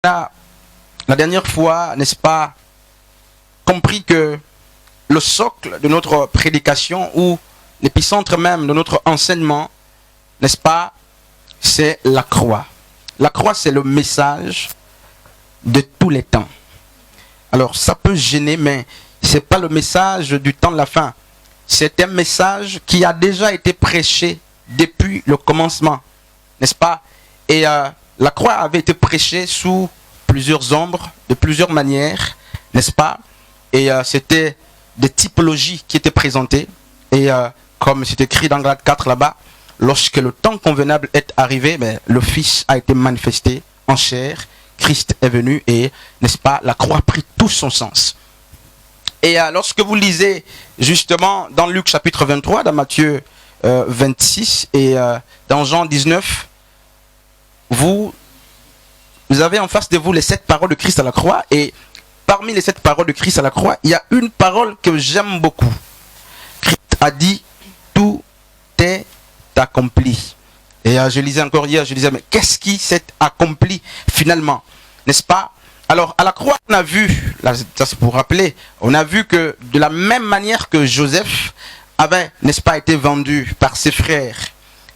La dernière fois, n'est-ce pas, compris que le socle de notre prédication ou l'épicentre même de notre enseignement, n'est-ce pas, c'est la croix. La croix, c'est le message de tous les temps. Alors, ça peut gêner, mais ce n'est pas le message du temps de la fin. C'est un message qui a déjà été prêché depuis le commencement, n'est-ce pas? Et la croix avait été prêchée sous plusieurs ombres, de plusieurs manières, n'est-ce pas? Et c'était des typologies qui étaient présentées. Et comme c'est écrit dans Galates 4 là-bas, lorsque le temps convenable est arrivé, le Fils a été manifesté en chair, Christ est venu et, n'est-ce pas, la croix a pris tout son sens. Et lorsque vous lisez justement dans Luc chapitre 23, dans Matthieu 26 et dans Jean 19, vous avez en face de vous les 7 paroles de Christ à la croix. Et parmi les 7 paroles de Christ à la croix, il y a une parole que j'aime beaucoup. Christ a dit, tout est accompli. Et je lisais encore hier, je disais, mais qu'est-ce qui s'est accompli finalement? N'est-ce pas? Alors, à la croix, on a vu, là, ça c'est pour rappeler, on a vu que de la même manière que Joseph avait, n'est-ce pas, été vendu par ses frères,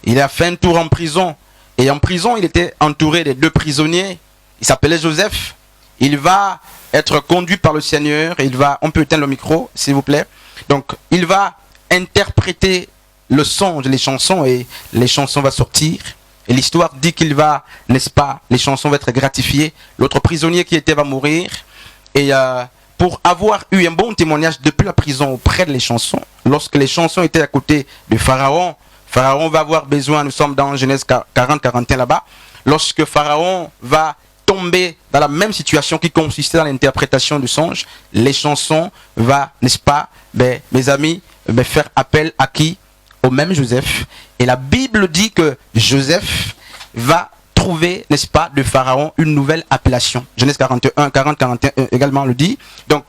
il a fait un tour en prison. Et en prison, il était entouré des 2 prisonniers. Il s'appelait Joseph. Il va être conduit par le Seigneur. Et on peut éteindre le micro, s'il vous plaît. Donc, il va interpréter le songe, les chansons, et les chansons vont sortir. Et l'histoire dit qu'il va, n'est-ce pas, les chansons vont être gratifiées. L'autre prisonnier qui était va mourir. Et pour avoir eu un bon témoignage depuis la prison auprès de les chansons, lorsque les chansons étaient à côté de Pharaon, Pharaon va avoir besoin, nous sommes dans Genèse 40-41 là-bas, lorsque Pharaon va tomber dans la même situation qui consistait dans l'interprétation du songe, les chansons va, n'est-ce pas, mes amis, faire appel à qui? Au même Joseph. Et la Bible dit que Joseph va trouver, n'est-ce pas, de Pharaon une nouvelle appellation. Genèse 40-41 également le dit. Donc,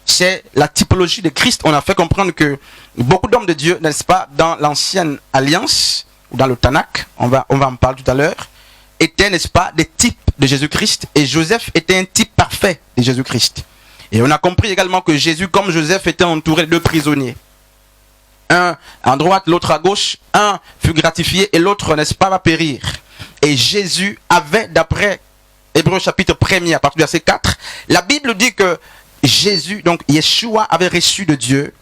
c'est la typologie de Christ. On a fait comprendre que beaucoup d'hommes de Dieu, n'est-ce pas, dans l'ancienne alliance, ou dans le Tanakh, on va en parler tout à l'heure, étaient, n'est-ce pas, des types de Jésus-Christ. Et Joseph était un type parfait de Jésus-Christ. Et on a compris également que Jésus, comme Joseph, était entouré de 2 prisonniers. Un à droite, l'autre à gauche. Un fut gratifié et l'autre, n'est-ce pas, va périr. Et Jésus avait, d'après Hébreux chapitre 1er, à partir du verset 4, la Bible dit que Jésus, donc Yeshua, avait reçu de Dieu,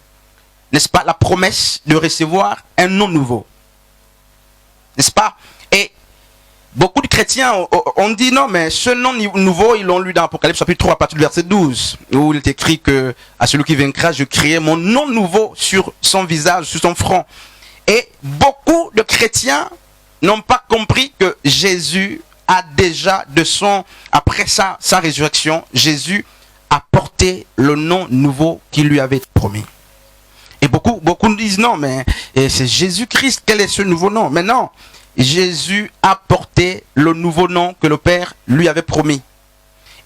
n'est-ce pas, la promesse de recevoir un nom nouveau. N'est-ce pas? Et beaucoup de chrétiens ont dit non, mais ce nom nouveau, ils l'ont lu dans Apocalypse chapitre 3, à partir du verset 12, où il est écrit que à celui qui vaincra, je créerai mon nom nouveau sur son visage, sur son front. Et beaucoup de chrétiens n'ont pas compris que Jésus a déjà, après sa résurrection, Jésus a porté le nom nouveau qui lui avait été promis. Et beaucoup nous disent non, mais c'est Jésus-Christ, quel est ce nouveau nom? Mais non, Jésus a porté le nouveau nom que le Père lui avait promis.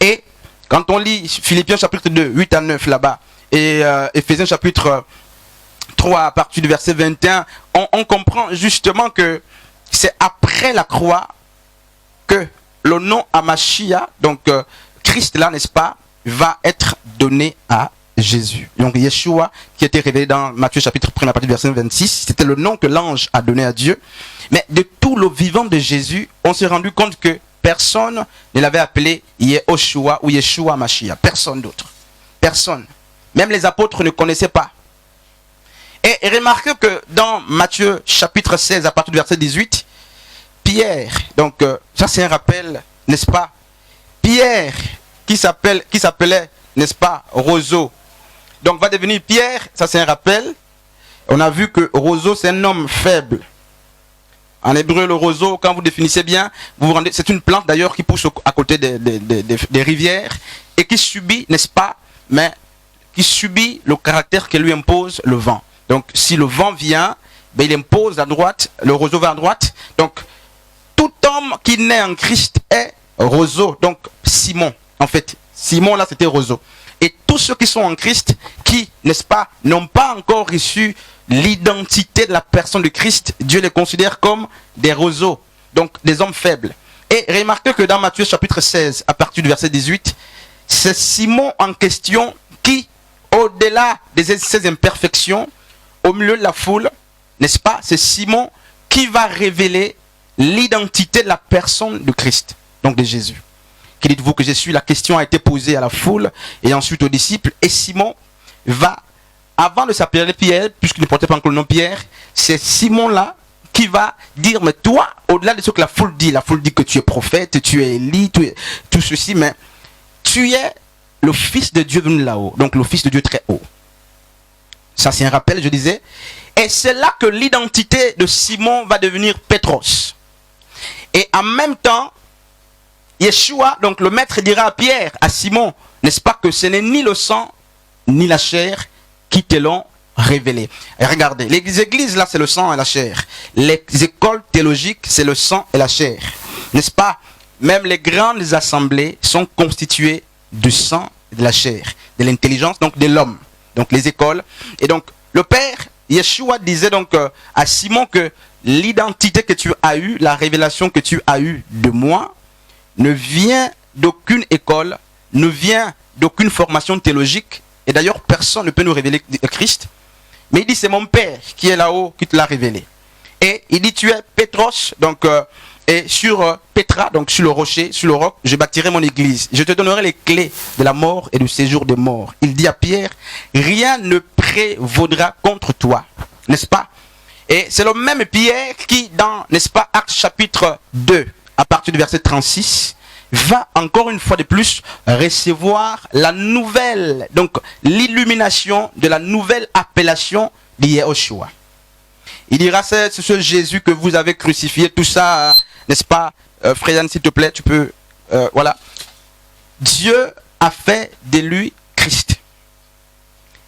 Et quand on lit Philippiens chapitre 2, 8 à 9 là-bas, et Éphésiens chapitre 3 à partir du verset 21, on comprend justement que c'est après la croix que le nom Amashia, donc Christ là, n'est-ce pas, va être donné à Jésus. Donc Yeshua, qui était révélé dans Matthieu chapitre 1 à partir du verset 26, c'était le nom que l'ange a donné à Dieu. Mais de tout le vivant de Jésus, on s'est rendu compte que personne ne l'avait appelé Yehoshua ou Yeshua Mashiach. Personne d'autre. Personne. Même les apôtres ne connaissaient pas. Et remarquez que dans Matthieu chapitre 16 à partir du verset 18, Pierre, donc ça c'est un rappel, n'est-ce pas? Pierre, qui s'appelait, n'est-ce pas, Roseau, donc va devenir Pierre, ça c'est un rappel. On a vu que Roseau c'est un homme faible. En hébreu, le roseau, quand vous définissez bien, vous vous rendez, c'est une plante d'ailleurs qui pousse à côté des rivières et qui subit, n'est-ce pas, mais qui subit le caractère que lui impose le vent. Donc si le vent vient, il impose à droite, le roseau va à droite. Donc tout homme qui naît en Christ est roseau. Donc Simon, en fait, Simon là c'était roseau. Et tous ceux qui sont en Christ, qui, n'est-ce pas, n'ont pas encore reçu l'identité de la personne de Christ, Dieu les considère comme des roseaux, donc des hommes faibles. Et remarquez que dans Matthieu chapitre 16, à partir du verset 18, c'est Simon en question qui, au-delà de ses imperfections, au milieu de la foule, n'est-ce pas, c'est Simon qui va révéler l'identité de la personne de Christ, donc de Jésus. Qui dites-vous que je suis? La question a été posée à la foule et ensuite aux disciples. Et Simon va, avant de s'appeler Pierre, puisqu'il ne portait pas encore le nom Pierre, c'est Simon-là qui va dire, mais toi, au-delà de ce que la foule dit que tu es prophète, tu es Élie, tout ceci, mais tu es le Fils de Dieu venu là-haut, donc le Fils de Dieu très haut. Ça c'est un rappel, je disais. Et c'est là que l'identité de Simon va devenir Pétros. Et en même temps, Yeshua, donc le maître, dira à Pierre, à Simon, n'est-ce pas, que ce n'est ni le sang, ni la chair qui te l'ont révélé. Et regardez, les églises là, c'est le sang et la chair. Les écoles théologiques, c'est le sang et la chair. N'est-ce pas? Même les grandes assemblées sont constituées du sang et de la chair, de l'intelligence, donc de l'homme. Donc les écoles. Et donc, le Père, Yeshua disait donc à Simon que l'identité que tu as eue, la révélation que tu as eue de moi, ne vient d'aucune école, ne vient d'aucune formation théologique. Et d'ailleurs, personne ne peut nous révéler Christ. Mais il dit, c'est mon Père qui est là-haut qui te l'a révélé. Et il dit, tu es Pétros, donc, et sur Pétra, donc sur le rocher, sur le roc, je bâtirai mon église. Je te donnerai les clés de la mort et du séjour des morts. Il dit à Pierre, rien ne prévaudra contre toi. N'est-ce pas? Et c'est le même Pierre qui, dans, n'est-ce pas, Actes chapitre 2, à partir du verset 36, va encore une fois de plus recevoir la nouvelle, donc l'illumination de la nouvelle appellation de Yeshua. Il dira, c'est ce Jésus que vous avez crucifié, tout ça, n'est-ce pas, Frédéric, s'il te plaît, tu peux, voilà. Dieu a fait de lui Christ.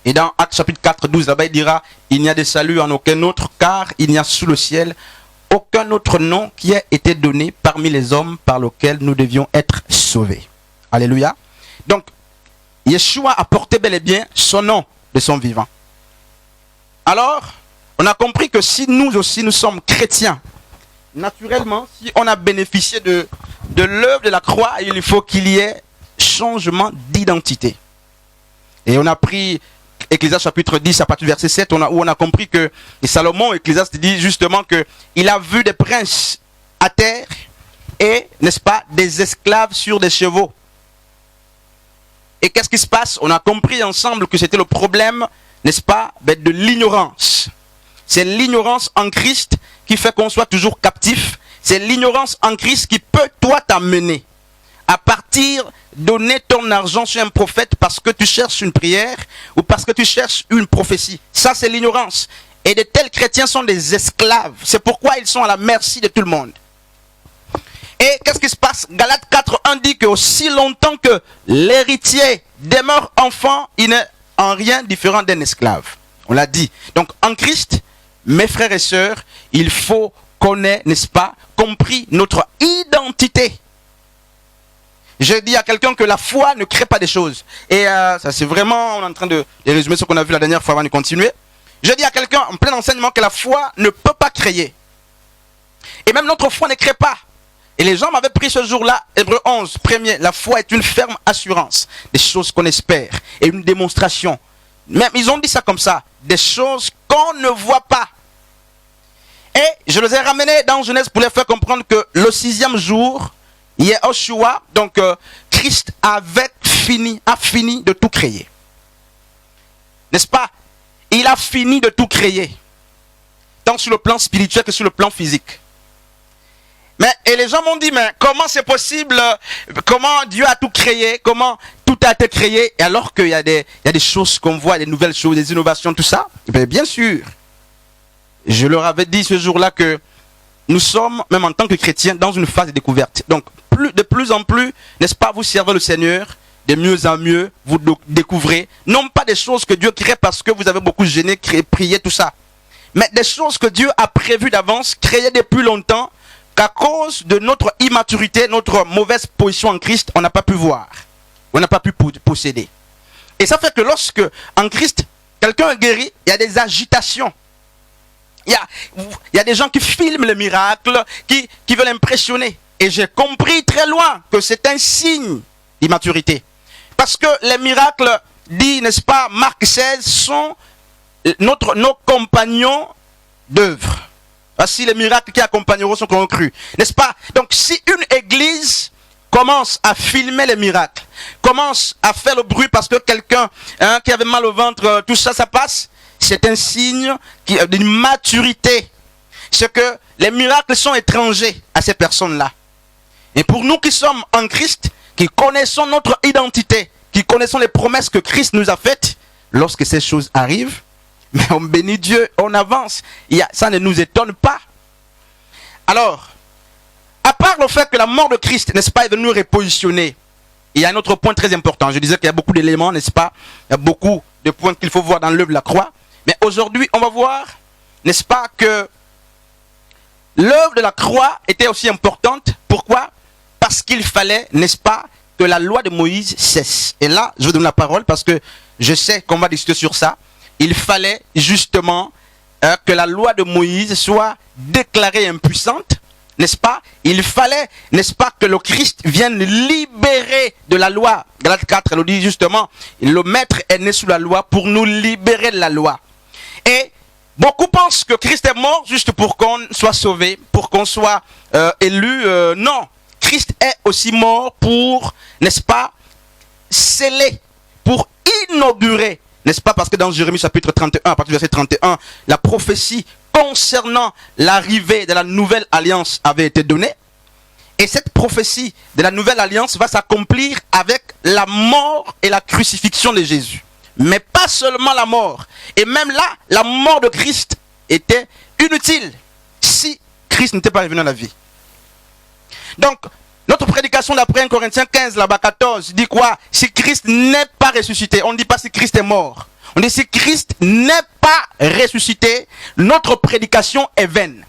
Et dans Actes chapitre 4, 12, là-bas, il dira, il n'y a de salut en aucun autre, car il n'y a sous le ciel aucun autre nom qui ait été donné parmi les hommes par lequel nous devions être sauvés. Alléluia. Donc, Yeshua a porté bel et bien son nom de son vivant. Alors, on a compris que si nous aussi nous sommes chrétiens, naturellement, si on a bénéficié de l'œuvre de la croix, il faut qu'il y ait changement d'identité. Et on a pris Ecclésiaste chapitre 10 à partir du verset 7, où on a compris que, et Salomon, Ecclésiaste dit justement que il a vu des princes à terre et, n'est-ce pas, des esclaves sur des chevaux. Et qu'est-ce qui se passe? On a compris ensemble que c'était le problème, n'est-ce pas, de l'ignorance. C'est l'ignorance en Christ qui fait qu'on soit toujours captif. C'est l'ignorance en Christ qui peut, toi, t'amener à partir, donner ton argent chez un prophète parce que tu cherches une prière ou parce que tu cherches une prophétie. Ça, c'est l'ignorance. Et de tels chrétiens sont des esclaves. C'est pourquoi ils sont à la merci de tout le monde. Et qu'est-ce qui se passe? Galates 4:1 dit que aussi longtemps que l'héritier demeure enfant, il n'est en rien différent d'un esclave. On l'a dit. Donc, en Christ, mes frères et sœurs, il faut qu'on ait, n'est-ce pas, compris notre identité. Je dis à quelqu'un que la foi ne crée pas des choses. Et ça c'est vraiment, on est en train de résumer ce qu'on a vu la dernière fois avant de continuer. Je dis à quelqu'un en plein enseignement que la foi ne peut pas créer. Et même notre foi ne crée pas. Et les gens m'avaient pris ce jour-là, Hébreux 11, premier, la foi est une ferme assurance des choses qu'on espère et une démonstration. Même ils ont dit ça comme ça, des choses qu'on ne voit pas. Et je les ai ramenés dans Genèse pour les faire comprendre que le 6e jour, Yeshua, donc Christ a fini de tout créer. N'est-ce pas? Il a fini de tout créer. Tant sur le plan spirituel que sur le plan physique. Et les gens m'ont dit, mais comment c'est possible? Comment Dieu a tout créé? Comment tout a été créé? Et alors qu'il y a des choses qu'on voit, des nouvelles choses, des innovations, tout ça? Bien sûr. Je leur avais dit ce jour-là que nous sommes, même en tant que chrétiens, dans une phase de découverte. Donc, de plus en plus, n'est-ce pas, vous servez le Seigneur, de mieux en mieux, vous découvrez, non pas des choses que Dieu crée parce que vous avez beaucoup gêné, prié, tout ça, mais des choses que Dieu a prévues d'avance, créées depuis longtemps, qu'à cause de notre immaturité, notre mauvaise position en Christ, on n'a pas pu voir, on n'a pas pu posséder. Et ça fait que lorsque, en Christ, quelqu'un est guéri, il y a des agitations. Il y a des gens qui filment les miracles, qui veulent impressionner. Et j'ai compris très loin que c'est un signe d'immaturité. Parce que les miracles, dit, n'est-ce pas, Marc 16, sont nos compagnons d'œuvre. Voici les miracles qui accompagneront ceux qui ont cru. N'est-ce pas? Donc si une église commence à filmer les miracles, commence à faire le bruit parce que quelqu'un qui avait mal au ventre, tout ça, ça passe, c'est un signe d'une maturité. C'est que les miracles sont étrangers à ces personnes-là. Et pour nous qui sommes en Christ, qui connaissons notre identité, qui connaissons les promesses que Christ nous a faites, lorsque ces choses arrivent, mais on bénit Dieu, on avance. Ça ne nous étonne pas. Alors, à part le fait que la mort de Christ, n'est-ce pas, est venue repositionner, il y a un autre point très important. Je disais qu'il y a beaucoup d'éléments, n'est-ce pas? Il y a beaucoup de points qu'il faut voir dans l'œuvre de la croix. Mais aujourd'hui, on va voir, n'est-ce pas, que l'œuvre de la croix était aussi importante. Pourquoi? Parce qu'il fallait, n'est-ce pas, que la loi de Moïse cesse. Et là, je vous donne la parole parce que je sais qu'on va discuter sur ça. Il fallait justement que la loi de Moïse soit déclarée impuissante, n'est-ce pas? Il fallait, n'est-ce pas, que le Christ vienne libérer de la loi. Galates 4, elle nous dit justement, le maître est né sous la loi pour nous libérer de la loi. Et beaucoup pensent que Christ est mort juste pour qu'on soit sauvé, pour qu'on soit élu. Non, Christ est aussi mort pour, n'est-ce pas, sceller, pour inaugurer. N'est-ce pas? Parce que dans Jérémie chapitre 31, à partir du verset 31, la prophétie concernant l'arrivée de la nouvelle alliance avait été donnée. Et cette prophétie de la nouvelle alliance va s'accomplir avec la mort et la crucifixion de Jésus. Mais pas seulement la mort. Et même là, la mort de Christ était inutile si Christ n'était pas revenu à la vie. Donc, notre prédication d'après 1 Corinthiens 15, là-bas 14, dit quoi? Si Christ n'est pas ressuscité, on ne dit pas si Christ est mort. On dit si Christ n'est pas ressuscité, notre prédication est vaine.